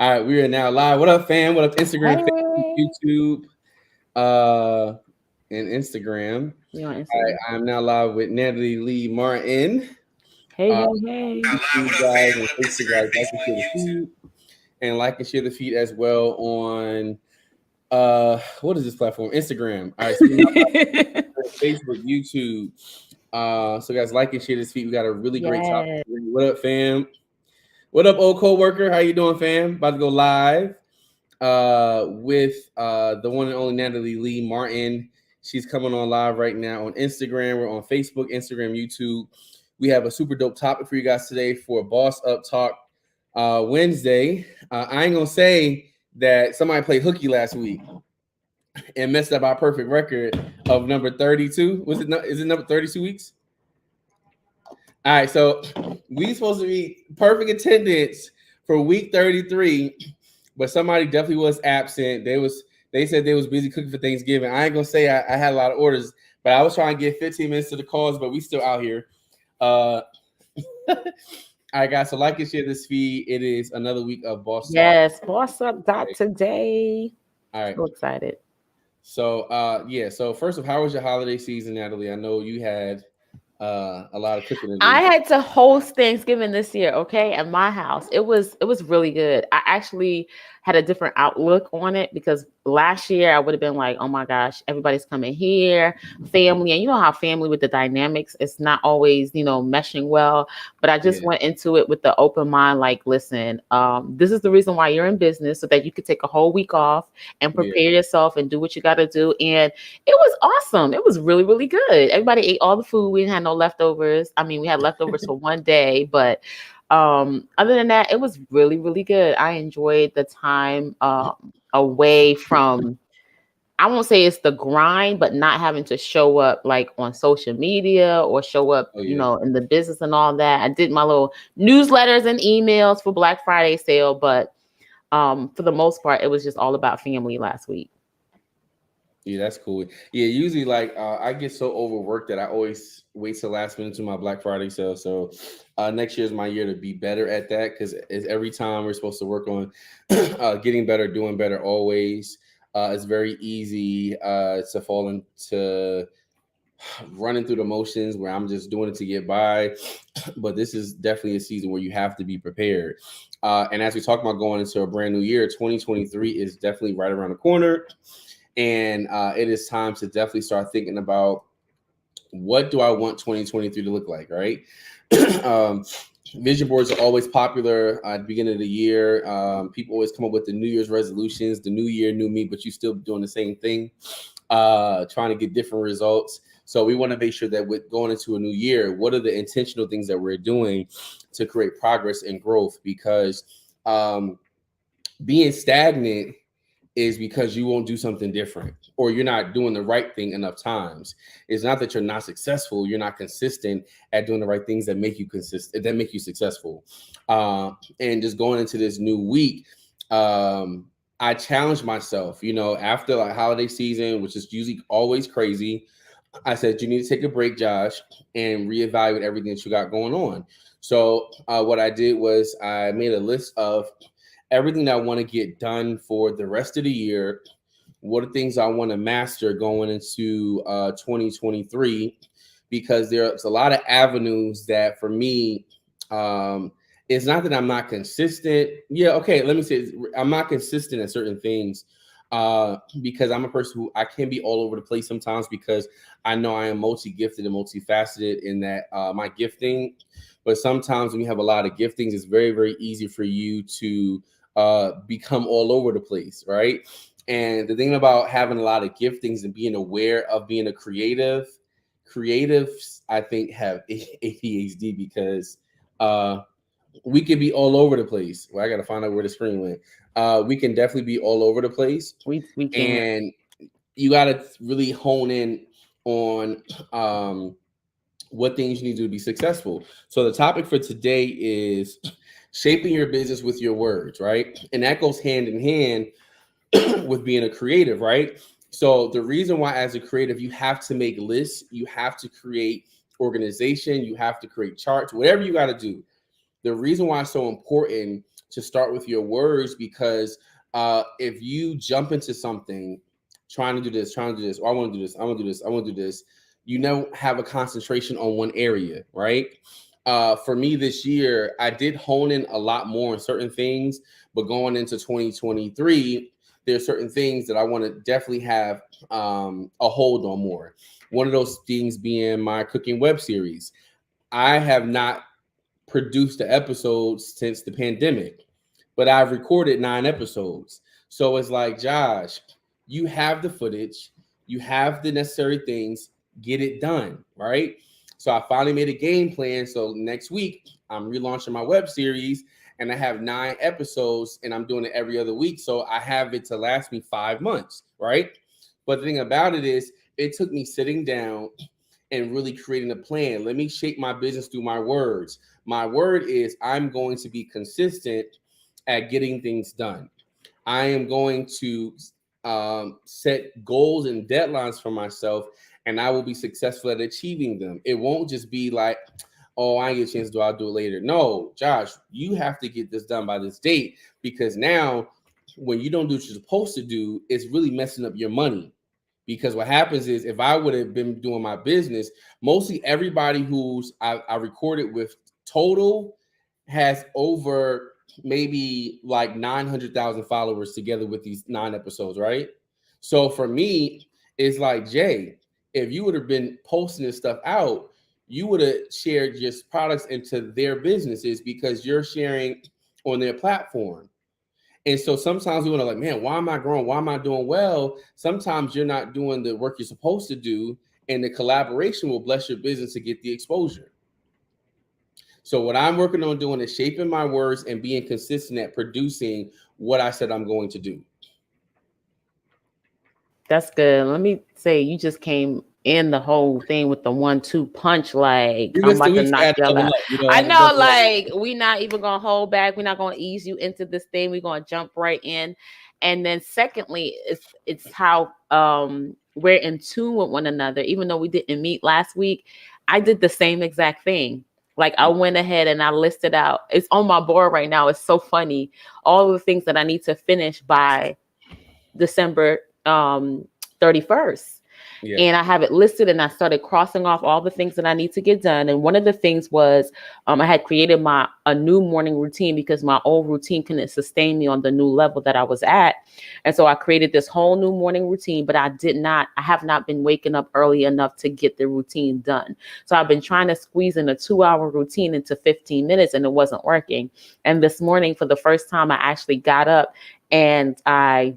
All right, we are now live. What up, fam? What up, Instagram, Facebook, Hey, YouTube, uh, and Instagram. you on All right, Instagram? I'm now live with Natalie Lee Martin. Hey, Uh, hey, hey. YouTube guys and Facebook guys, like and share the feed, and like and share the feed as well on what is this platform? Instagram. All right, so we're now live on Facebook, YouTube. So guys, like and share this feed. We got a really great topic. Yes. What up, fam? What up, old coworker? How you doing, fam? About to go live with the one and only Natalie Lee Martin. She's coming on live right now on Instagram. We're on Facebook, Instagram, YouTube. We have a super dope topic for you guys today for Boss Up Talk Wednesday. I ain't gonna say that somebody played hooky last week and messed up our perfect record of number 32. Was it? Is it number 32 weeks? All right, so we supposed to be perfect attendance for week 33, but somebody definitely was absent. They said they was busy cooking for Thanksgiving. I ain't gonna say I had a lot of orders, but I was trying to get 15 minutes to the cause, but we still out here. All right, guys. So like and share this feed. It is another week of Boss Talk. Yes. Boss up dot today. All right. So excited. So yeah. So first of all, how was your holiday season, Natalie? I know you had a lot of cooking to I do. had to host Thanksgiving this year, okay, at my house. It was really good. I actually had a different outlook on it because last year I would have been like, oh my gosh, everybody's coming here, family, and you know how family with the dynamics, it's not always, meshing well. But I just Yeah. went into it with the open mind, like, listen, this is the reason why you're in business, so that you could take a whole week off and Yeah. prepare yourself and do what you got to do. And it was awesome. It was really, really good. Everybody ate all the food. We didn't have no leftovers. I mean, we had leftovers for one day, but other than that, it was really, really good. I enjoyed the time away from, I won't say it's the grind, but not having to show up like on social media or show up, Oh yeah. in the business and all that. I did my little newsletters and emails for Black Friday sale, but for the most part, it was just all about family last week. Yeah, that's cool. Yeah, usually like I get so overworked that I always wait till last minute to my Black Friday sale. So next year is my year to be better at that because every time we're supposed to work on getting better, doing better always. It's very easy to fall into running through the motions where I'm just doing it to get by. But this is definitely a season where you have to be prepared. And as we talk about going into a brand new year, 2023 is definitely right around the corner. And it is time to definitely start thinking about what do I want 2023 to look like, right? um, Vision boards are always popular at the beginning of the year. People always come up with the New Year's resolutions, the new year, new me, but you still doing the same thing, trying to get different results. So we want to make sure that with going into a new year, what are the intentional things that we're doing to create progress and growth? Because being stagnant is because you won't do something different or you're not doing the right thing enough times. It's not that you're not successful, you're not consistent at doing the right things that make you consistent, that make you successful. And just going into this new week, I challenged myself, after like holiday season, which is usually always crazy. I said, you need to take a break, Josh, and reevaluate everything that you got going on. So what I did was I made a list of everything that I want to get done for the rest of the year. What are things I want to master going into 2023? Because there's a lot of avenues that for me, it's not that I'm not consistent. Yeah, okay, let me say I'm not consistent at certain things because I'm a person who I can be all over the place sometimes because I know I am multi-gifted and multifaceted in that my gifting. But sometimes when you have a lot of giftings, it's very, very easy for you to become all over the place, right? And the thing about having a lot of giftings and being aware of being a creatives, I think, have ADHD because we can be all over the place. Well, I got to find out where the screen went. We can definitely be all over the place, We can. and you got to really hone in on what things you need to do to be successful. So the topic for today is shaping your business with your words, right? And that goes hand in hand with being a creative, right? So the reason why as a creative you have to make lists, you have to create organization, you have to create charts, whatever you got to do. The reason why it's so important to start with your words, because if you jump into something trying to do this, or I want to do this, I want to do this, I want to do this, you never have a concentration on one area, right? For me this year, I did hone in a lot more on certain things, but going into 2023, there's certain things that I want to definitely have a hold on more. One of those things being my cooking web series. I have not produced the episodes since the pandemic, but I've recorded 9 episodes. So it's like, Josh, you have the footage, you have the necessary things, get it done, right? So I finally made a game plan. So next week, I'm relaunching my web series, and I have 9 episodes, and I'm doing it every other week. So I have it to last me 5 months, right? But the thing about it is, it took me sitting down and really creating a plan. Let me shape my business through my words. My word is I'm going to be consistent at getting things done. I am going to set goals and deadlines for myself, and I will be successful at achieving them. It won't just be like, oh, I get a chance to do, I'll do it later. No, Josh, you have to get this done by this date, because now when you don't do what you're supposed to do, it's really messing up your money. Because what happens is, if I would have been doing my business, mostly everybody who's I recorded with total has over maybe like 900,000 followers together with these 9 episodes, right? So for me, it's like, Jay, if you would have been posting this stuff out, you would have shared your products into their businesses, because you're sharing on their platform. And so sometimes we want to like, man, why am I growing? Why am I doing well? Sometimes you're not doing the work you're supposed to do, and the collaboration will bless your business to get the exposure. So what I'm working on doing is shaping my words and being consistent at producing what I said I'm going to do. That's good. Let me say, you just came in the whole thing with the 1-2 punch. Like, You I'm missed the about to weeks. I knock had to y'all double out. up. I I had to know, double up. like, we not even gonna hold back. We're not gonna ease you into this thing. We're gonna jump right in. And then secondly, it's how we're in tune with one another. Even though we didn't meet last week, I did the same exact thing. Like, I went ahead and I listed out. It's on my board right now. It's so funny. All of the things that I need to finish by December 31st. Yeah. And I have it listed, and I started crossing off all the things that I need to get done. And one of the things was I had created a new morning routine, because my old routine couldn't sustain me on the new level that I was at. And so I created this whole new morning routine, but I have not been waking up early enough to get the routine done. So I've been trying to squeeze in a 2-hour routine into 15 minutes, and it wasn't working. And this morning, for the first time, I actually got up, and I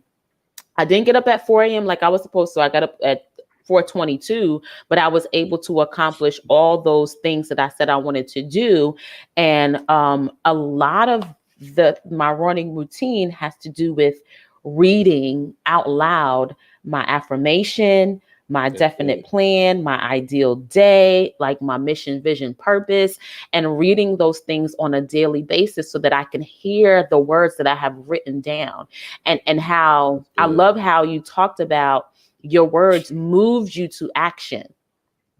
didn't get up at 4 a.m. like I was supposed to. I got up at 4:22, but I was able to accomplish all those things that I said I wanted to do. And a lot of my running routine has to do with reading out loud my affirmation, my definite plan, my ideal day, like my mission, vision, purpose, and reading those things on a daily basis so that I can hear the words that I have written down. And how I love how you talked about your words moved you to action.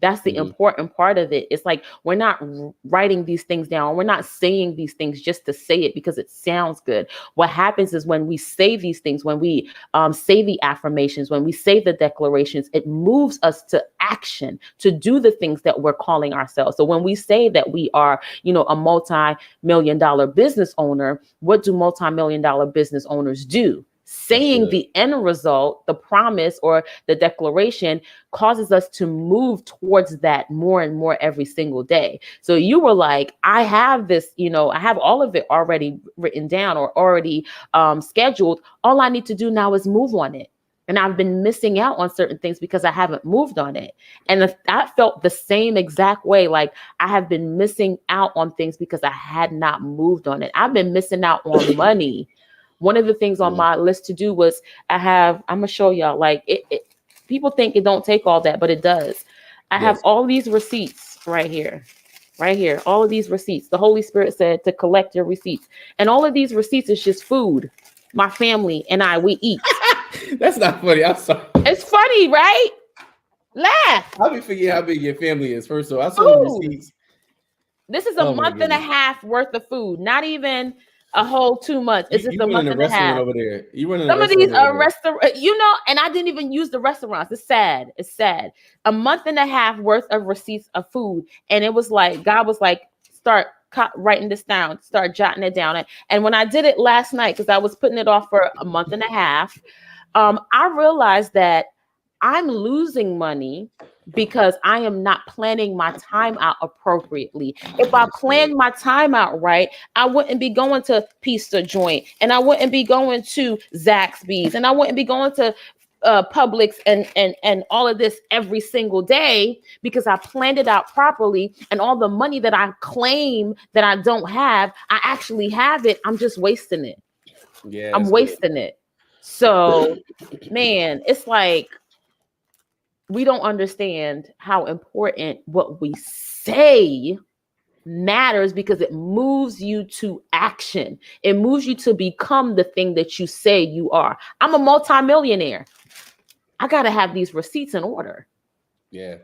That's the important part of it. It's like, we're not writing these things down. We're not saying these things just to say it because it sounds good. What happens is, when we say these things, when we say the affirmations, when we say the declarations, it moves us to action, to do the things that we're calling ourselves. So when we say that we are, a multi-million-dollar business owner, what do multi-million-dollar business owners do? Saying the end result, the promise or the declaration, causes us to move towards that more and more every single day. So you were like, I have this, I have all of it already written down or already scheduled. All I need to do now is move on it. And I've been missing out on certain things because I haven't moved on it. And I felt the same exact way. Like, I have been missing out on things because I had not moved on it. I've been missing out on money. One of the things on my list to do was, I'm going to show y'all, like, people think it don't take all that, but it does. I have all these receipts right here, all of these receipts. The Holy Spirit said to collect your receipts. And all of these receipts is just food. My family and we eat. That's not funny. I'm sorry. It's funny, right? Laugh. I'll be forgetting how big your family is. First of all, I saw the receipts. This is a month and a half worth of food. Not even a whole 2 months. It's just You a running month a and a restaurant half. over there. You running a Some of these restaurant over there. restaurant, and I didn't even use the restaurants. It's sad. It's sad. A month and a half worth of receipts of food, and it was like God was like, start writing this down, start jotting it down. And when I did it last night, because I was putting it off for a month and a half, I realized that I'm losing money because I am not planning my time out appropriately. If I That's good. planned my time out right, I wouldn't be going to Pizza Joint, and I wouldn't be going to Zaxby's, and I wouldn't be going to Publix and all of this every single day, because I planned it out properly. And all the money that I claim that I don't have, I actually have it. I'm just wasting it. Yeah, I'm that's good. wasting it. So, man, it's like we don't understand how important what we say matters, because it moves you to action. It moves you to become the thing that you say you are. I'm a multimillionaire. I got to have these receipts in order. Yeah.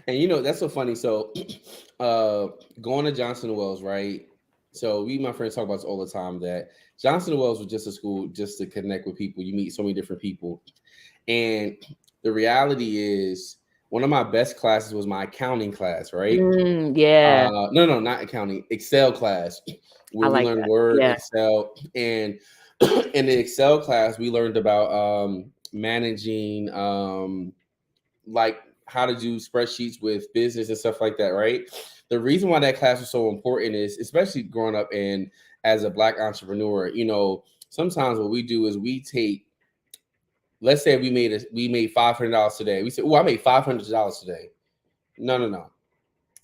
And you know, that's so funny. So uh going to Johnson and Wells, right? So we my friends talk about this all the time, that Johnson and Wells was just a school just to connect with people. You meet so many different people. And the reality is one of my best classes was my accounting class, right? Yeah, No, not accounting, Excel class, I where we like learned that. Word, Yeah. Excel, and in the Excel class, we learned about managing like how to do spreadsheets with business and stuff like that, right? The reason why that class was so important is, especially growing up and as a black entrepreneur, you know, sometimes what we do is we take, let's say we made $500 today. We said, "Oh, I made $500 today." No, no, no.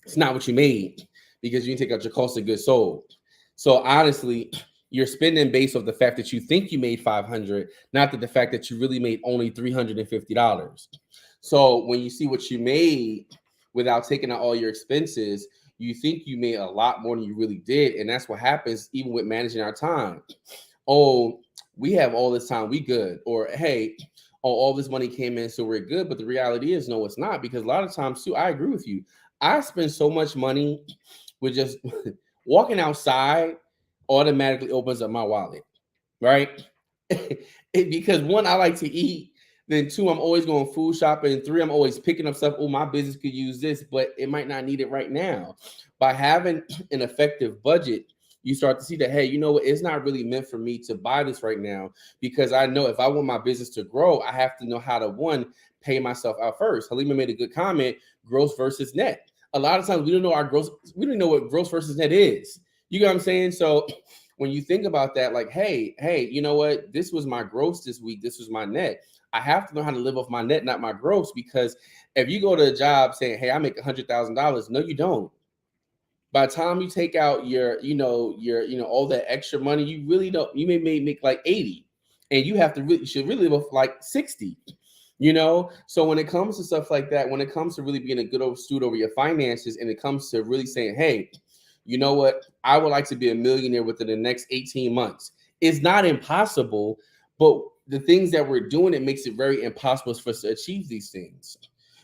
It's not what you made, because you didn't take out your cost of goods sold. So honestly, you're spending based off the fact that you think you made 500, not that the fact that you really made only $350. So when you see what you made without taking out all your expenses, you think you made a lot more than you really did. And that's what happens even with managing our time. Oh, we have all this time, we good. Or hey, oh, all this money came in, so we're good. But the reality is, no, it's not. Because a lot of times too, I agree with you. I spend so much money with just walking outside automatically opens up my wallet, right? Because one, I like to eat. Then two, I'm always going food shopping. And three, I'm always picking up stuff. Oh, my business could use this, but it might not need it right now. By having an effective budget, you start to see that, hey, you know what? It's not really meant for me to buy this right now, because I know if I want my business to grow, I have to know how to, one, pay myself out first. Halima made a good comment, gross versus net. A lot of times we don't know our gross, we don't know what gross versus net is. You get what I'm saying? So when you think about that, like, hey, you know what? This was my gross this week. This was my net. I have to know how to live off my net, not my gross. Because if you go to a job saying, hey, I make $100,000, no, you don't. By the time you take out your all that extra money, you really don't. You may make like 80, and you have to really, you should really live off like 60. So when it comes to stuff like that, when it comes to really being a good steward over your finances, and it comes to really saying, hey, you know what, I would like to be a millionaire within the next 18 months. It's not impossible, but the things that we're doing, it makes it very impossible for us to achieve these things.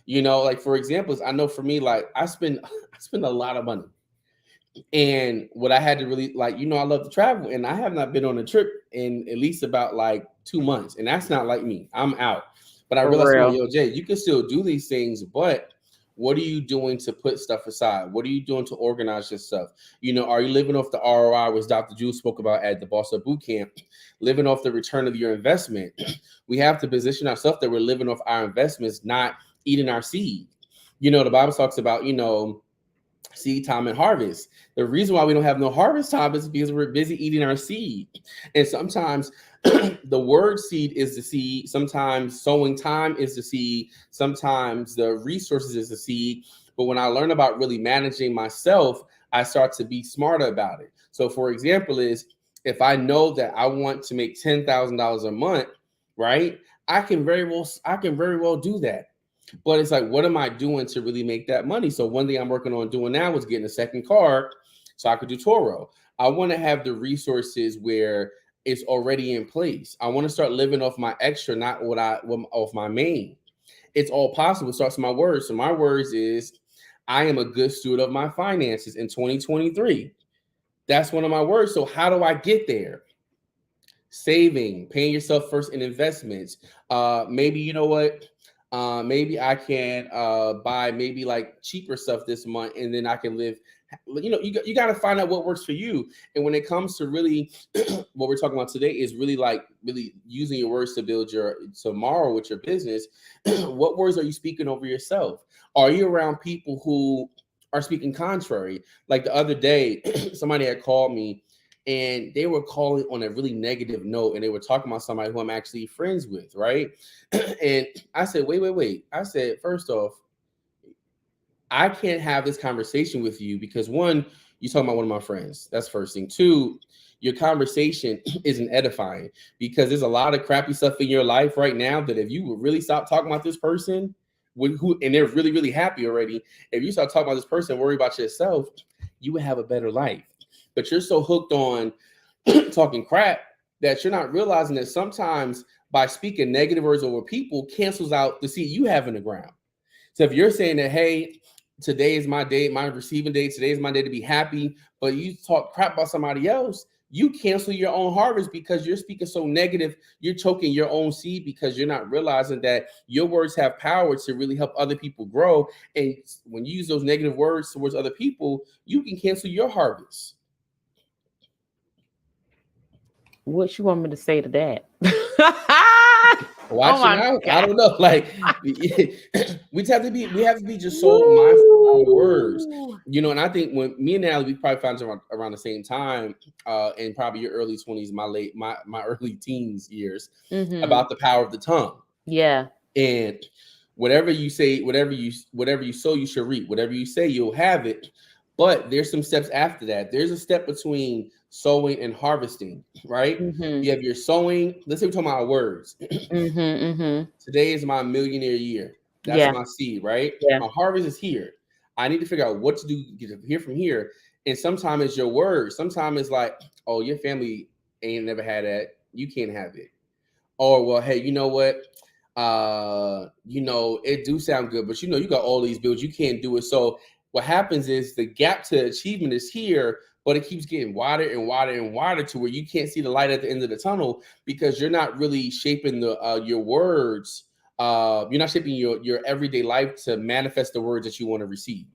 Like for examples, I know for me, like I spend I spend a lot of money. And what I had to really like, I love to travel, and I have not been on a trip in at least about like 2 months, and that's not like me. I'm out. But I For realized, real. Jay, you can still do these things, but what are you doing to put stuff aside? What are you doing to organize your stuff? Are you living off the ROI, which Dr. Jules spoke about at the B.O.S.S boot camp, living off the return of your investment? We have to position ourselves that we're living off our investments, not eating our seed. The Bible talks about, seed time and harvest. The reason why we don't have no harvest time is because we're busy eating our seed. And sometimes the word seed is the seed. Sometimes sowing time is the seed. Sometimes the resources is the seed. But when I learn about really managing myself, I start to be smarter about it. So for example is, if I know that I want to make $10,000 a month, right? I can very well do that. But it's like, what am I doing to really make that money? So one thing I'm working on doing now is getting a second car so I could do Toro. I want to have the resources where it's already in place. I want to start living off my extra, not off my main. It's all possible. It starts with my words. So my words is, I am a good steward of my finances in 2023. That's one of my words. So how do I get there? Saving, paying yourself first in investments. Maybe you know what? Maybe I can buy maybe like cheaper stuff this month, and then I can live. You know, you got to find out what works for you. And when it comes to really what we're talking about today is really like really using your words to build your tomorrow with your business. What words are you speaking over yourself? Are you around people who are speaking contrary? Like the other day, somebody had called me and they were calling on a really negative note and they were talking about somebody who I'm actually friends with, right? And I said, wait. I said, first off, I can't have this conversation with you because one, you're talking about one of my friends. That's first thing. Two, your conversation isn't edifying because there's a lot of crappy stuff in your life right now that if you would really stop talking about this person, who and they're really, really happy already, if you start talking about this person, worry about yourself, you would have a better life. But you're so hooked on talking crap that you're not realizing that sometimes by speaking negative words over people cancels out the seed you have in the ground. So if you're saying that, hey, today is my day, my receiving day, today is my day to be happy, but you talk crap about somebody else, you cancel your own harvest because you're speaking so negative. You're choking your own seed because you're not realizing that your words have power to really help other people grow. And when you use those negative words towards other people, you can cancel your harvest. What you want me to say to that? Oh Watch your my mouth. I God. don't know. Like we have to be just so mindful of our words. Woo. You know, and I think when me and Natalie, we probably found around the same time, in probably your early 20s, my early teens years, Mm-hmm. about the power of the tongue. Yeah. And whatever you say, whatever you sow, you should reap. Whatever you say, you'll have it. But there's some steps after that. There's a step between sowing and harvesting, right? Mm-hmm. You have your sowing. Let's say we're talking about words. Mm-hmm. Mm-hmm. Today is my millionaire year. That's Yeah. my seed, right? Yeah. My harvest is here. I need to figure out what to do to get here from here. And sometimes it's your words. Sometimes it's like, oh, your family ain't never had that. You can't have it. Or well, hey, you know what? It do sound good, but you got all these bills, you can't do it. So what happens is the gap to achievement is here, but it keeps getting wider and wider and wider to where you can't see the light at the end of the tunnel because you're not really shaping the your words. You're not shaping your everyday life to manifest the words that you want to receive.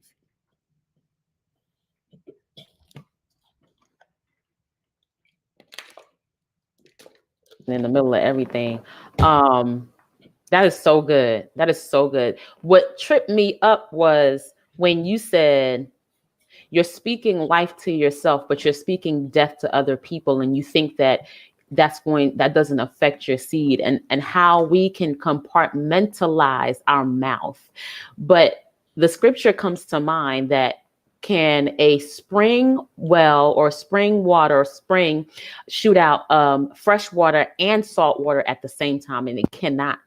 In the middle of everything. Um, that is so good. That is so good. What tripped me up was when you said you're speaking life to yourself, but you're speaking death to other people, and you think that that doesn't affect your seed, and how we can compartmentalize our mouth. But the scripture comes to mind that can a spring well or spring water spring shoot out fresh water and salt water at the same time, and it cannot.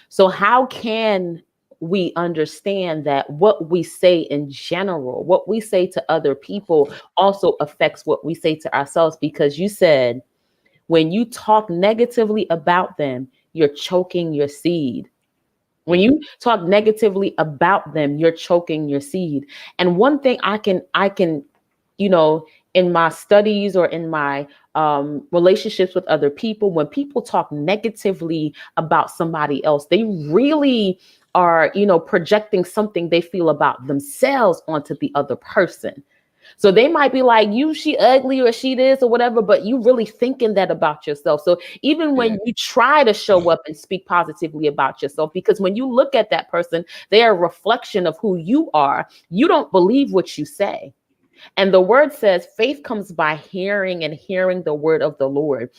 So how can we understand that what we say in general, what we say to other people also affects what we say to ourselves? Because you said when you talk negatively about them, you're choking your seed. When Mhm. you talk negatively about them, you're choking your seed. And one thing I can, you know, in my studies or in my relationships with other people, when people talk negatively about somebody else, they really are, projecting something they feel about themselves onto the other person. So they might be like, you, she ugly or she this or whatever, but you really thinking that about yourself. So even Yeah. when you try to show up and speak positively about yourself, because when you look at that person, they are a reflection of who you are. You don't believe what you say. And the word says faith comes by hearing and hearing the word of the Lord.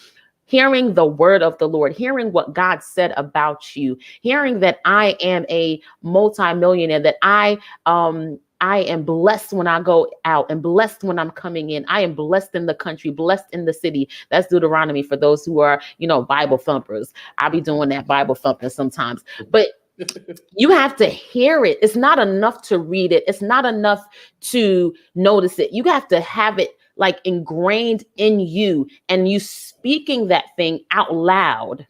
Hearing the word of the Lord, hearing what God said about you, hearing that I am a multimillionaire, that I am blessed when I go out and blessed when I'm coming in. I am blessed in the country, blessed in the city. That's Deuteronomy for those who are, Bible thumpers. I'll be doing that Bible thumping sometimes. But you have to hear it. It's not enough to read it. It's not enough to notice it. You have to have it like ingrained in you, and you speaking that thing out loud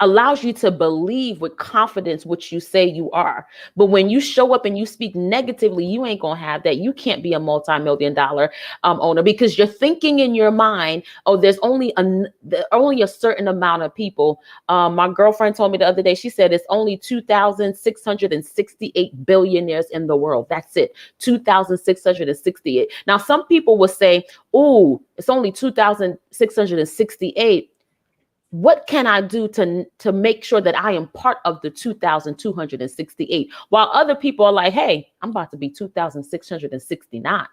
allows you to believe with confidence what you say you are. But when you show up and you speak negatively, you ain't gonna have that. You can't be a multi-million dollar owner because you're thinking in your mind, oh, only a certain amount of people. My girlfriend told me the other day, she said it's only 2,668 billionaires in the world. That's it. 2,668. Now, some people will say, oh, it's only 2,668. What can I do to make sure that I am part of the 2,268? While other people are like, hey, I'm about to be 2,669.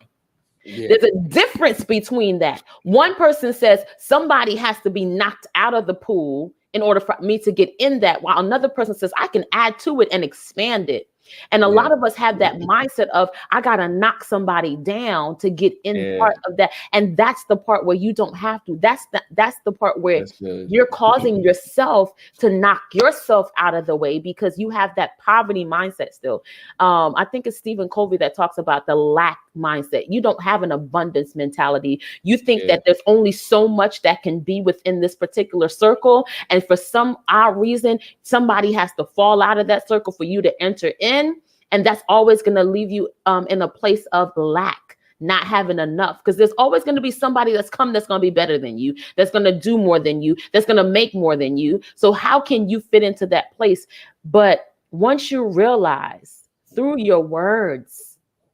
Yeah. There's a difference between that. One person says somebody has to be knocked out of the pool in order for me to get in that, while another person says I can add to it and expand it. And a Yeah. lot of us have that mindset of I gotta knock somebody down to get in part of that. And that's the part where you don't have to. That's the part where you're causing yourself to knock yourself out of the way because you have that poverty mindset still. I think it's Stephen Covey that talks about the lack mindset. You don't have an abundance mentality. You think that there's only so much that can be within this particular circle. And for some odd reason, somebody has to fall out of that circle for you to enter in. And that's always going to leave you in a place of lack, not having enough, because there's always going to be somebody that's going to be better than you, that's going to do more than you, that's going to make more than you. So how can you fit into that place? But once you realize through your words,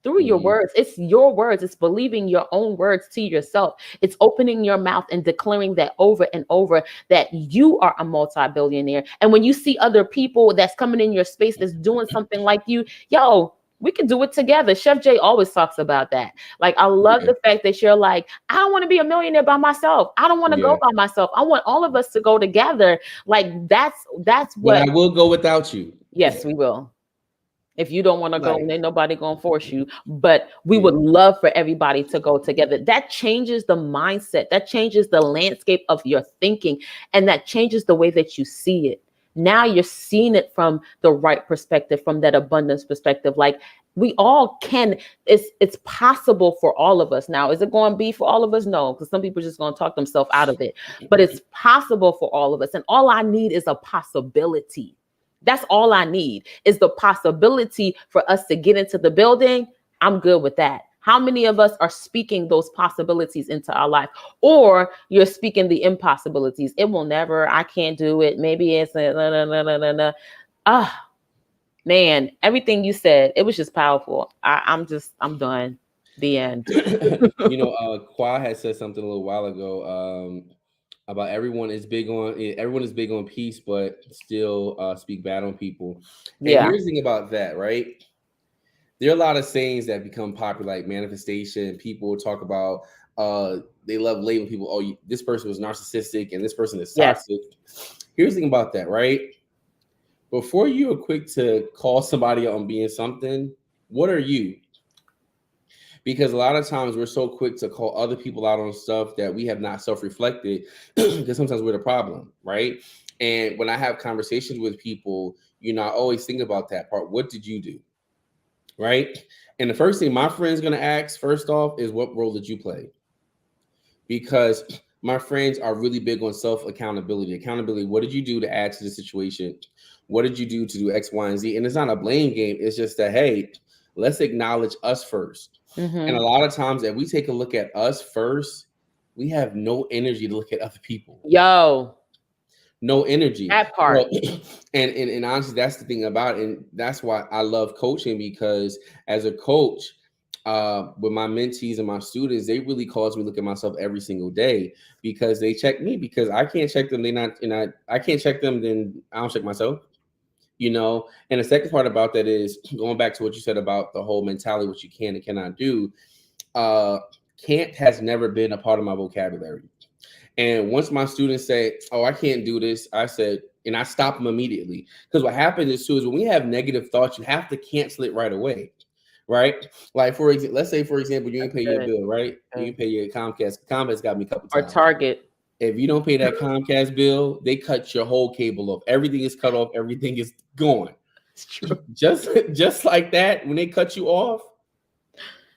it's your words, it's believing your own words to yourself. It's opening your mouth and declaring that over and over that you are a multi-billionaire. And when you see other people that's coming in your space that's doing something like you, yo, we can do it together. Chef Jay always talks about that. Like, I love the fact that you're like, I don't want to be a millionaire by myself. I don't want to go by myself. I want all of us to go together. Like, that's what. But I will go without you. Yes, we will. If you don't want to go, ain't nobody gonna force you. But we would love for everybody to go together. That changes the mindset. That changes the landscape of your thinking. And that changes the way that you see it. Now you're seeing it from the right perspective, from that abundance perspective. Like, we all can. It's possible for all of us. Now, is it going to be for all of us? No, because some people are just going to talk themselves out of it. But it's possible for all of us. And all I need is a possibility. That's all I need is the possibility for us to get into the building. I'm good with that. How many of us are speaking those possibilities into our life? Or you're speaking the impossibilities. It will never, I can't do it. Maybe it's man, everything you said, it was just powerful. I'm done. The end. Kwa had said something a little while ago. About everyone is big on peace, but still speak bad on people. And here's the thing about that, right? There are a lot of sayings that become popular, like manifestation. People talk about they love labeling people. Oh, this person was narcissistic and this person is toxic. Here's the thing about that, right? Before you are quick to call somebody out on being something, what are you? Because a lot of times we're so quick to call other people out on stuff that we have not self-reflected because sometimes we're the problem, right? And when I have conversations with people, I always think about that part. What did you do? Right? And the first thing my friend's going to ask first off is, what role did you play? Because my friends are really big on self-accountability. What did you do to add to the situation? What did you do to do X, Y, and Z? And it's not a blame game. It's just that, hey, let's acknowledge us first. And a lot of times if we take a look at us first, we have no energy to look at other people. No energy. That part. Well, and honestly, that's the thing about it. And that's why I love coaching, because as a coach, with my mentees and my students, they really cause me to look at myself every single day, because they check me, because I can't check them. I can't check them, then I don't check myself. And the second part about that is going back to what you said about the whole mentality, what you can and cannot do. Can't has never been a part of my vocabulary. And once my students say, oh, I can't do this, I said, and I stop them immediately. Because what happens is when we have negative thoughts, you have to cancel it right away. Right? Like, let's say, for example, you didn't pay your bill, right? You didn't pay your Comcast. Comcast got me a couple times. Or Target. If you don't pay that Comcast bill, they cut your whole cable off. Everything is cut off. Everything is gone. It's true. Just like that, when they cut you off,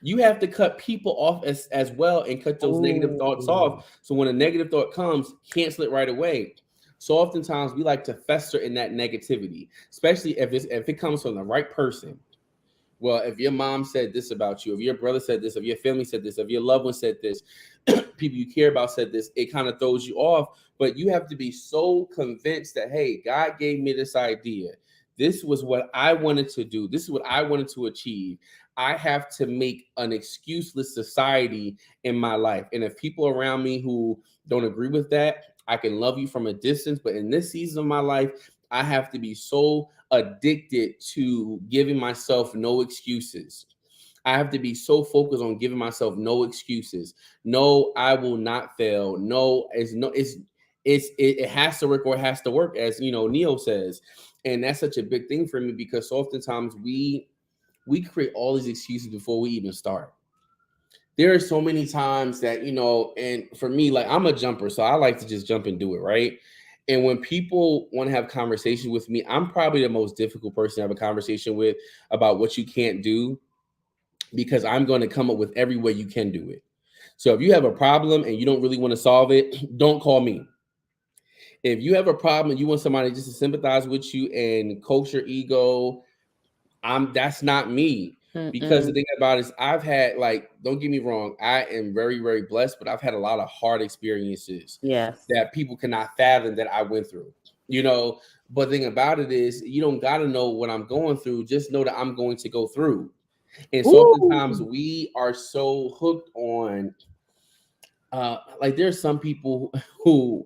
you have to cut people off as well and cut those negative thoughts off. So when a negative thought comes, cancel it right away. So oftentimes we like to fester in that negativity, especially if it comes from the right person. Well, if your mom said this about you, if your brother said this, if your family said this, if your loved one said this, people you care about said this, it kind of throws you off. But you have to be so convinced that, hey, God gave me this idea. This was what I wanted to do. This is what I wanted to achieve. I have to make an excuseless society in my life. And if people around me who don't agree with that, I can love you from a distance. But in this season of my life, I have to be so addicted to giving myself no excuses. I have to be so focused on giving myself no excuses. No, I will not fail. It has to work or it has to work, as Neo says. And that's such a big thing for me because oftentimes we create all these excuses before we even start. There are so many times that and for me, like, I'm a jumper, so I like to just jump and do it, right? And when people want to have conversations with me, I'm probably the most difficult person to have a conversation with about what you can't do, because I'm going to come up with every way you can do it. So if you have a problem and you don't really want to solve it, don't call me. If you have a problem and you want somebody just to sympathize with you and coach your ego, that's not me. Because the Mm-mm. thing about it is, I've had, like, don't get me wrong, I am very, very blessed, but I've had a lot of hard experiences Yes. that people cannot fathom that I went through. You know, but the thing about it is, you don't got to know what I'm going through. Just know that I'm going to go through. And so oftentimes Ooh. we are so hooked on, like, there's some people who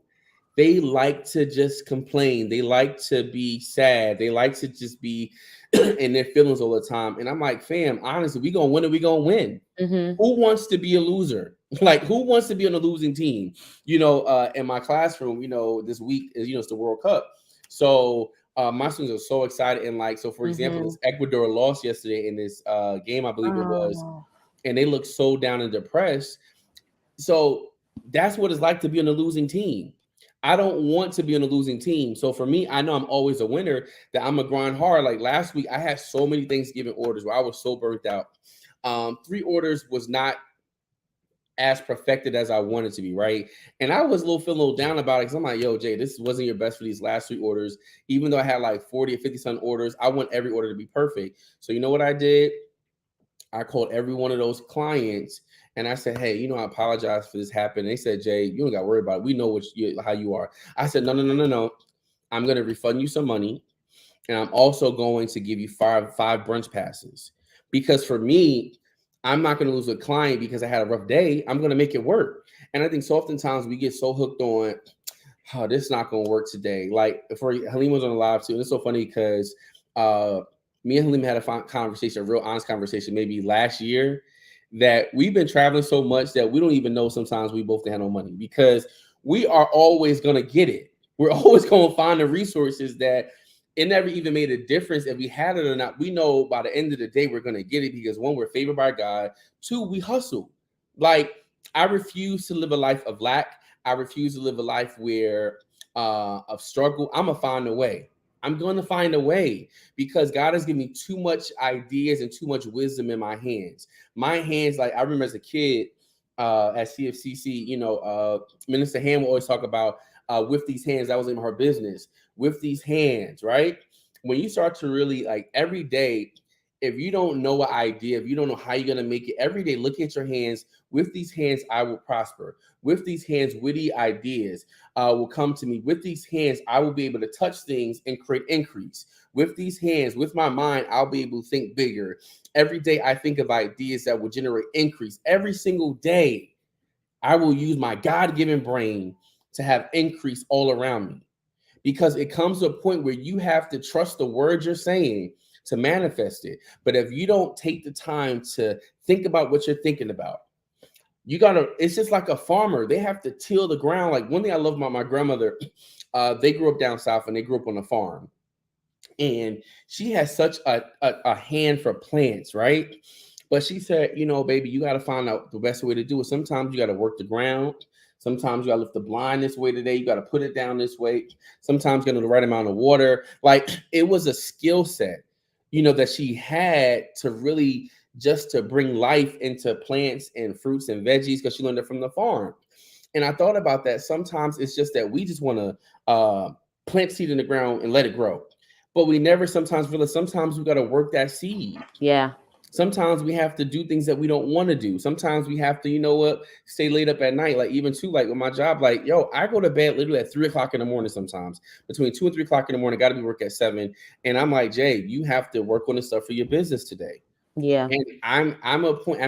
they like to just complain. They like to be sad. They like to just be in their feelings all the time. And I'm like, fam, honestly, we gonna win or we gonna win. Mm-hmm. Who wants to be a loser? Like, who wants to be on a losing team? In my classroom, this week is, it's the World Cup. So my students are so excited. And, like, so for example, Mm-hmm. this Ecuador lost yesterday in this game, I believe it was, Oh. and they look so down and depressed. So that's what it's like to be on a losing team. I don't want to be on a losing team. So for me, I know I'm always a winner, that I'm a grind hard. Like last week, I had so many Thanksgiving orders where I was so burnt out. 3 orders was not as perfected as I wanted to be, right? And I was feeling a little down about it because I'm like, yo, Jay, this wasn't your best for these last 3 orders. Even though I had like 40 or 50 some orders, I want every order to be perfect. So you know what I did? I called every one of those clients and I said, hey, I apologize for this happening. They said, Jay, you don't got to worry about it. We know how you are. I said, no, no, no, no, no. I'm going to refund you some money. And I'm also going to give you five brunch passes. Because for me, I'm not going to lose a client because I had a rough day. I'm going to make it work. And I think so oftentimes we get so hooked on, oh, this is not going to work today. Like, for Halim was on the live too. And it's so funny because uh, me and Halim had a conversation, a real honest conversation, maybe last year, that we've been traveling so much that we don't even know sometimes we both have no money, because we are always going to get it. We're always going to find the resources that it never even made a difference if we had it or not. We know by the end of the day we're going to get it because, one, we're favored by God. Two, we hustle. Like, I refuse to live a life of lack. I refuse to live a life where of struggle. I'm gonna find a way. I'm going to find a way because God has given me too much ideas and too much wisdom in my hands. My hands, like, I remember as a kid at CFCC, Minister Ham will always talk about, with these hands, that was in her business. With these hands, right? When you start to really, like, every day, if you don't know an idea, if you don't know how you're gonna make it, every day look at your hands. With these hands, I will prosper. With these hands, witty ideas will come to me. With these hands, I will be able to touch things and create increase. With these hands, with my mind, I'll be able to think bigger. Every day, I think of ideas that will generate increase. Every single day, I will use my God-given brain to have increase all around me, because it comes to a point where you have to trust the words you're saying to manifest it. But if you don't take the time to think about what you're thinking about, it's just like a farmer. They have to till the ground. Like, one thing I love about my grandmother, they grew up down south and they grew up on a farm. And she has such a hand for plants, right? But she said, baby, you got to find out the best way to do it. Sometimes you got to work the ground. Sometimes you got to lift the blind this way today. You got to put it down this way. Sometimes you got to the right amount of water. Like, it was a skill set, that she had to really just to bring life into plants and fruits and veggies, because she learned it from the farm. And I thought about that. Sometimes it's just that we just want to plant seed in the ground and let it grow. But we never sometimes realize sometimes we got to work that seed. Yeah. Sometimes we have to do things that we don't want to do. Sometimes we have to, you know what, stay late up at night. Like even too, like with my job, like, yo, I go to bed literally at 3 o'clock in the morning sometimes. Between 2 and 3 o'clock in the morning, gotta be work at 7. And I'm like, Jay, you have to work on the stuff for your business today. Yeah. And I'm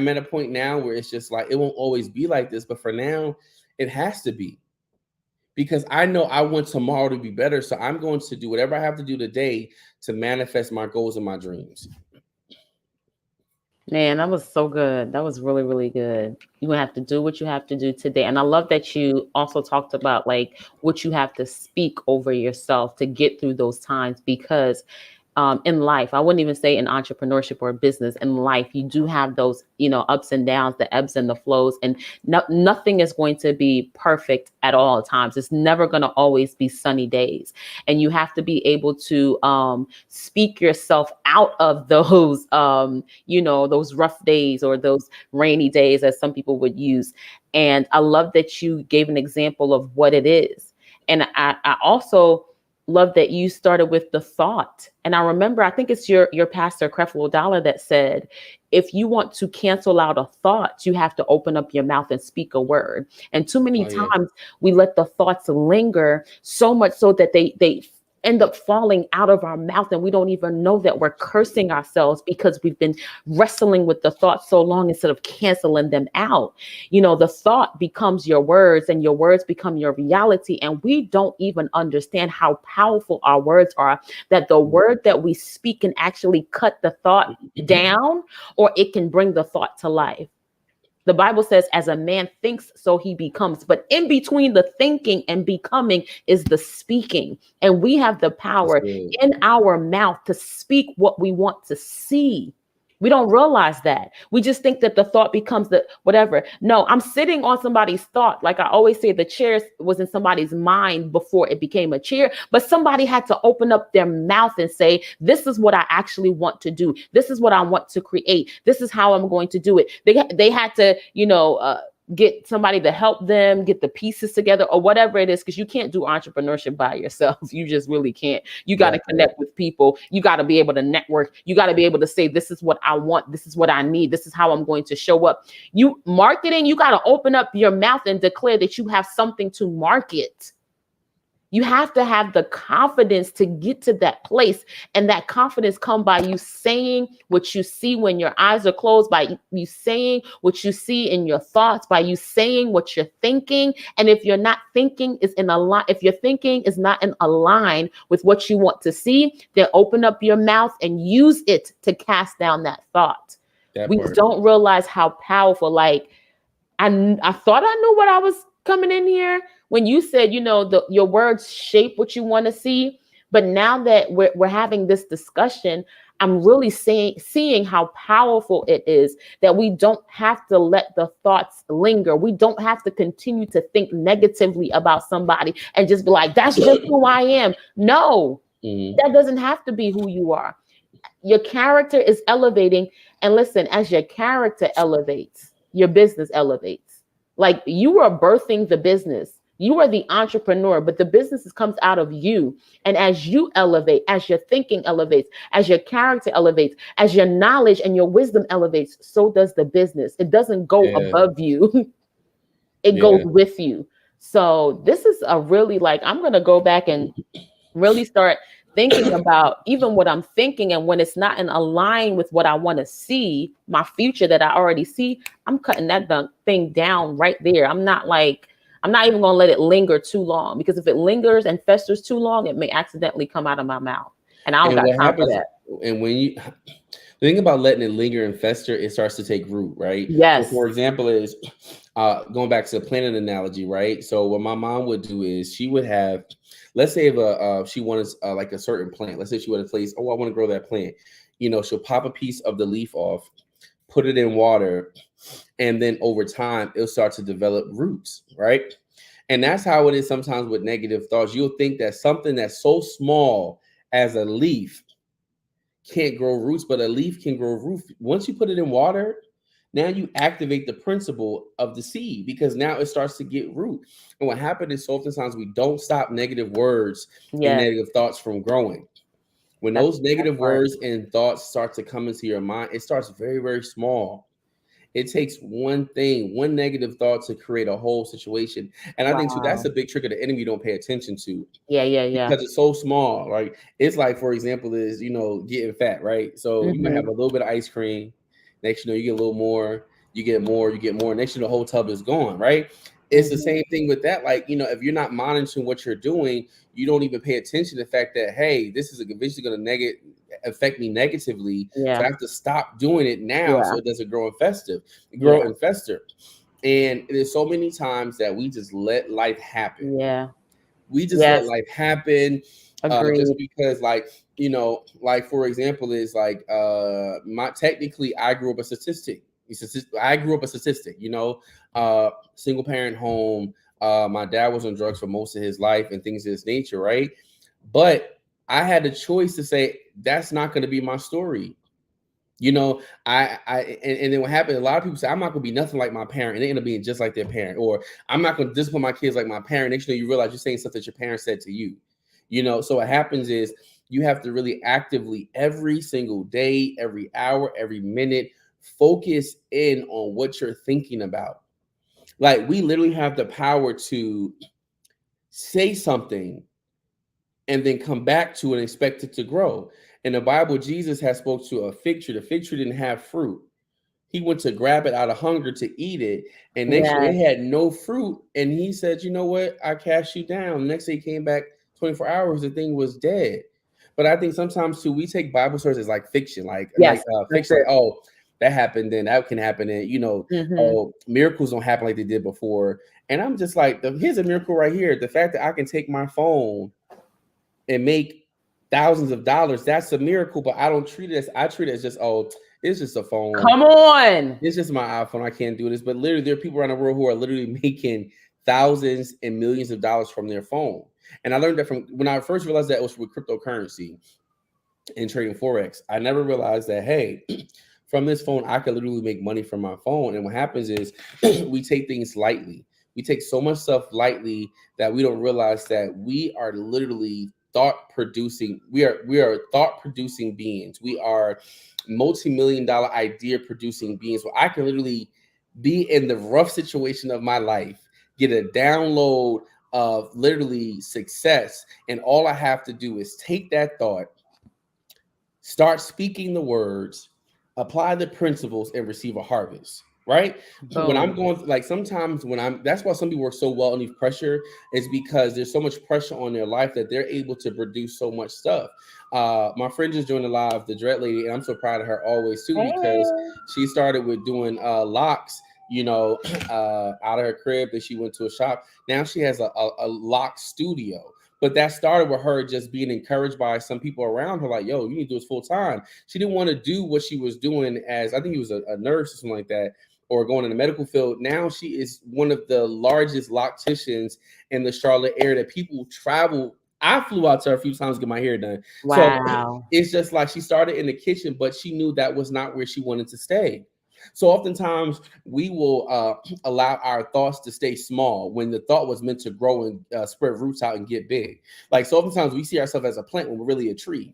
at a point now where it's just like it won't always be like this, but for now, it has to be. Because I know I want tomorrow to be better. So I'm going to do whatever I have to do today to manifest my goals and my dreams. Man, that was so good. That was really, really good. You have to do what you have to do today. And I love that you also talked about like what you have to speak over yourself to get through those times because in life, I wouldn't even say in entrepreneurship or business, in life, you do have those, ups and downs, the ebbs and the flows, and nothing is going to be perfect at all times. It's never going to always be sunny days. And you have to be able to speak yourself out of those, those rough days or those rainy days, as some people would use. And I love that you gave an example of what it is. And I also love that you started with the thought. And I remember, I think it's your pastor, Creflo Dollar, that said, if you want to cancel out a thought, you have to open up your mouth and speak a word. And too many Oh yeah. times we let the thoughts linger so much so that they end up falling out of our mouth and we don't even know that we're cursing ourselves because we've been wrestling with the thoughts so long instead of canceling them out. The thought becomes your words and your words become your reality. And we don't even understand how powerful our words are, that the word that we speak can actually cut the thought down or it can bring the thought to life. The Bible says, as a man thinks, so he becomes. But in between the thinking and becoming is the speaking. And we have the That's power good. in our mouth to speak what we want to see. We don't realize that. We just think that the thought becomes the whatever. No, I'm sitting on somebody's thought. Like I always say, the chair was in somebody's mind before it became a chair, but somebody had to open up their mouth and say, this is what I actually want to do. This is what I want to create. This is how I'm going to do it. They had to, get somebody to help them get the pieces together or whatever it is, because you can't do entrepreneurship by yourself. You just really can't. You got to connect with people. You got to be able to network. You got to be able to say, this is what I want. This is what I need. This is how I'm going to show up. You marketing, you got to open up your mouth and declare that you have something to market. You have to have the confidence to get to that place. And that confidence comes by you saying what you see when your eyes are closed, by you saying what you see in your thoughts, by you saying what you're thinking. And if you're not thinking is in a line, if your thinking is not in a line with what you want to see, then open up your mouth and use it to cast down that thought. We don't realize how powerful, like, I thought I knew what I was coming in here when you said, your words shape what you want to see. But now that we're having this discussion, I'm really seeing how powerful it is that we don't have to let the thoughts linger. We don't have to continue to think negatively about somebody and just be like, that's just who I am. No, that doesn't have to be who you are. Your character is elevating. And listen, as your character elevates, your business elevates. Like you are birthing the business. You are the entrepreneur, but the business comes out of you. And as you elevate, as your thinking elevates, as your character elevates, as your knowledge and your wisdom elevates, so does the business. It doesn't go above you. It goes with you. So this is a really I'm going to go back and really start thinking about even what I'm thinking. And when it's not in align with what I want to see, my future that I already see, I'm cutting that thing down right there. I'm not even going to let it linger too long, because if it lingers and festers too long, it may accidentally come out of my mouth. And I don't got time for that. And when the thing about letting it linger and fester, it starts to take root, right? Yes. So for example, is going back to the planet analogy, right? So what my mom would do is she would have, let's say if she wanted like a certain plant, let's say she would have placed, oh, I want to grow that plant. She'll pop a piece of the leaf off, put it in water, and then over time it'll start to develop roots, right? And that's how it is sometimes with negative thoughts. You'll think that something that's so small as a leaf can't grow roots, but a leaf can grow roots. Once you put it in water, Now you activate the principle of the seed because now it starts to get root. And what happened is so oftentimes we don't stop negative words and Yes, negative thoughts from growing. When that's those that negative part. words and thoughts start to come into your mind, it starts very, very small. It takes one thing, one negative thought to create a whole situation. And I think too, that's Wow. a big trick of the enemy you don't pay attention to Yeah, yeah, yeah. because it's so small. Like it's like, for example, is getting fat, right? So you might have Mhm. a little bit of ice cream. Next, you get a little more. You get more. You get more. Next, the whole tub is gone, right? It's the Mhm. same thing with that. Like if you're not monitoring what you're doing, you don't even pay attention to the fact that hey, this is eventually going to affect me negatively. So Yeah. I have to stop doing it now Yeah. so it doesn't grow infestive, Yeah. grow and fester. And there's so many times that we just let life happen. Yeah. We just let Yes. life happen just Agreed. because like like for example is like my technically I grew up a statistic. I grew up a statistic, single parent home. My dad was on drugs for most of his life and things of this nature, right? But I had a choice to say that's not going to be my story. And then what happened, a lot of people say, I'm not gonna be nothing like my parent, and they end up being just like their parent, or I'm not gonna discipline my kids like my parent. Next thing you realize you're saying stuff that your parents said to you. So what happens is you have to really actively every single day, every hour, every minute, focus in on what you're thinking about. Like we literally have the power to say something and then come back to it and expect it to grow. In the Bible, Jesus has spoke to a fig tree. The fig tree didn't have fruit. He went to grab it out of hunger to eat it. And next year Yes. it had no fruit. And he said, you know what? I cast you down. Next day he came back 24 hours, the thing was dead. But I think sometimes too, we take Bible stories as like fiction, Yes. That's fiction, like, it. oh, that happened, then that can happen. And Mhm. oh, miracles don't happen like they did before. And I'm just like, here's a miracle right here. The fact that I can take my phone and make thousands of dollars, that's a miracle. But I treat it as just, oh, it's just a phone. Come on. It's just my iPhone. I can't do this. But literally, there are people around the world who are literally making thousands and millions of dollars from their phone. And I learned that from when I first realized that it was with cryptocurrency and trading Forex. I never realized that, hey, from this phone, I could literally make money from my phone. And what happens is we take things lightly. We take so much stuff lightly that we don't realize that we are literally thought producing. We are thought producing beings. We are multi-million dollar idea producing beings where I can literally be in the rough situation of my life, get a download of literally success, and all I have to do is take that thought, start speaking the words, apply the principles, and receive a harvest. Right? When I'm Boom. going, like sometimes that's why some people work so well underneath pressure, is because there's so much pressure on their life that they're able to produce so much stuff. My friend just joined the live, the Dread Lady, and I'm so proud of her always too, because Hey. she started with doing locks, out of her crib, and she went to a shop. Now she has a lock studio. But that started with her just being encouraged by some people around her, like, yo, you need to do this full time. She didn't want to do what she was doing as, I think he was a nurse or something like that, or going in the medical field. Now she is one of the largest locticians in the Charlotte area that people travel. I flew out to her a few times to get my hair done. So Wow. it's just like she started in the kitchen, but she knew that was not where she wanted to stay. So oftentimes we will allow our thoughts to stay small when the thought was meant to grow and spread roots out and get big. Like so, oftentimes we see ourselves as a plant when we're really a tree.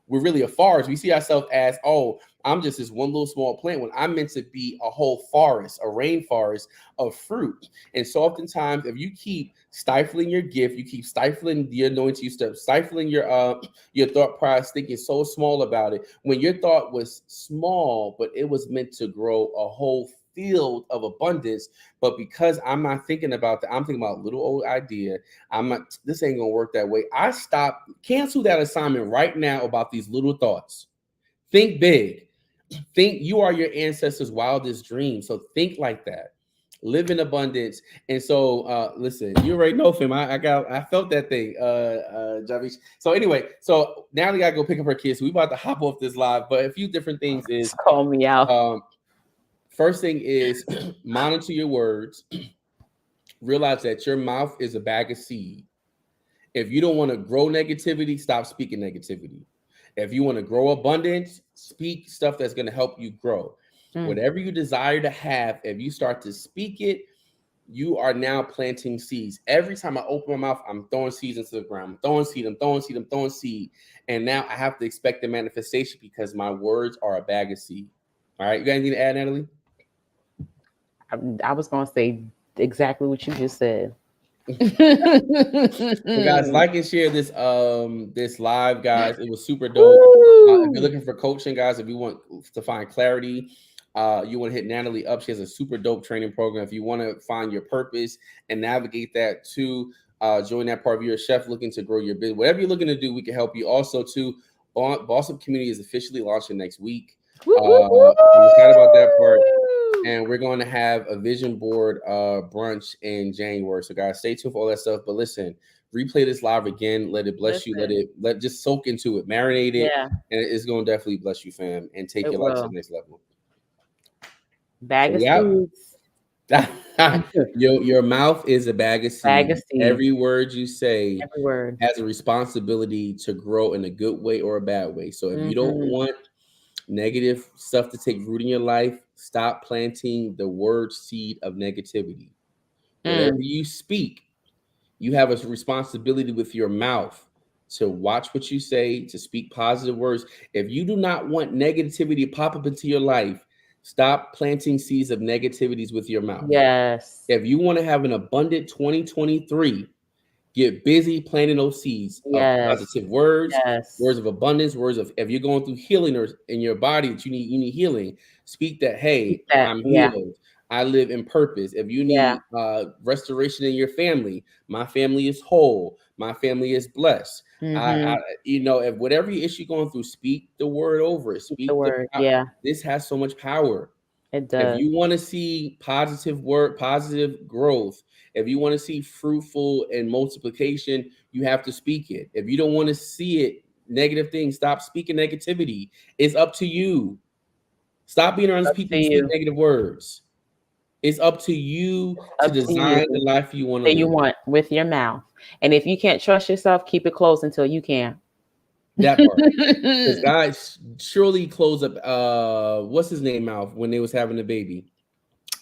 We're really a forest. We see ourselves as, oh, I'm just this one little small plant when I'm meant to be a whole forest, a rainforest of fruit. And so oftentimes, if you keep stifling your gift, you keep stifling the anointing, you start stifling your thought process, thinking so small about it. When your thought was small, but it was meant to grow a whole field of abundance. But because I'm not thinking about that, I'm thinking about a little old idea. I'm not, this ain't gonna work that way. I stop, cancel that assignment right now about these little thoughts. Think big. Think you are your ancestors' wildest dreams. So think like that. Live in abundance. And so listen, you already know, fam. I felt that thing, Javish. So anyway, so now we gotta go pick up her kids. So we about to hop off this live, but a few different things is Just call me out. um first thing is monitor your words. Realize that your mouth is a bag of seed. If you don't want to grow negativity, stop speaking negativity. If you want to grow abundance, speak stuff that's going to help you grow. Mm. Whatever you desire to have, if you start to speak it, you are now planting seeds. Every time I open my mouth, I'm throwing seeds into the ground. I'm throwing seed, I'm throwing seed, I'm throwing seed. And now I have to expect the manifestation because my words are a bag of seed. All right. You got anything to add, Natalie? I was gonna say exactly what you just said. So guys, like and share this live, guys. It was super dope. If you're Woo! looking for coaching, guys, if you want to find clarity, you want to hit Natalie up. She has a super dope training program. If you want to find your purpose and navigate that to join that part of your chef looking to grow your business, whatever you're looking to do, we can help you. Also, too, Boss Up Community is officially launching next week. Woo, woo, I'm excited about that part. woo! And we're going to have a vision board brunch in January. So guys, stay tuned for all that stuff. But listen, replay this live again. Let it bless you. Listen, Let just soak into it, marinate it, yeah, and it's going to definitely bless you, fam, and take it your life to the will. next level. So Bag of we out. seeds. Your mouth is a bag of Bag of seeds. seeds. Every word you say Every word. has a responsibility to grow in a good way or a bad way. So if you don't Mm-hmm. want negative stuff to take root in your life, stop planting the word seed of negativity. Whatever Mm. you speak, you have a responsibility with your mouth to watch what you say, to speak positive words. If you do not want negativity to pop up into your life, stop planting seeds of negativities with your mouth. Yes. If you want to have an abundant 2023, get busy planting those seeds of Yes. positive words, Yes. words of abundance, words of if you're going through healing or in your body that you need healing, speak that, Keep hey, that. I'm Yeah. healed. I live in purpose. If you Yeah. need restoration in your family, my family is whole. My family is blessed. Mm-hmm. If whatever issue you're going through, speak the word over it. Keep the Speak the word. Yeah. this has so much power. It If does. you want to see positive growth, if you want to see fruitful and multiplication, you have to speak it. If you don't want to see it, negative things, stop speaking negativity. It's up to you. Stop being around these Up people to who speak you. negative words. It's up to you to Up to you. design the life you want to That you live. want with your mouth. And if you can't trust yourself, keep it closed until you can. That part. Because guys surely close up what's his name mouth when they was having the baby.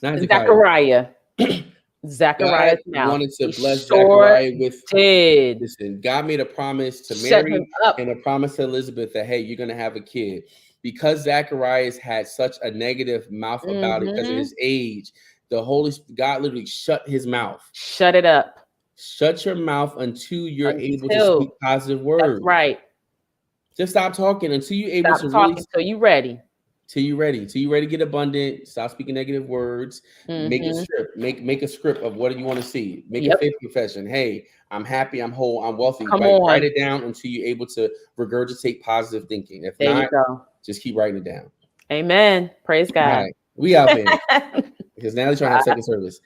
Not Hezekiah. Zachariah. God Zachariah's mouth. wanted to He bless sure Zechariah with, did. listen, God made a promise to Shut him Mary and up. a promise to Elizabeth that, hey, you're going to have a kid. Because Zacharias had such a negative mouth about it because of Mm-hmm. his age, God literally shut his mouth. Shut it up. Shut your mouth until you're able to speak Until positive that's words. right. Just stop talking until you're able Stop to really talking till you ready. till you ready. Till you ready to get abundant. Stop speaking negative words. Make a Mm-hmm. script. Make a script of what you want to see. Make a Yep. faith confession. Hey, I'm happy. I'm whole. I'm wealthy. Come Write on. it down until you're able to regurgitate positive thinking. If There you not, go. just keep writing it down. Amen. Praise All God. right, we out there because now they're trying to have second service.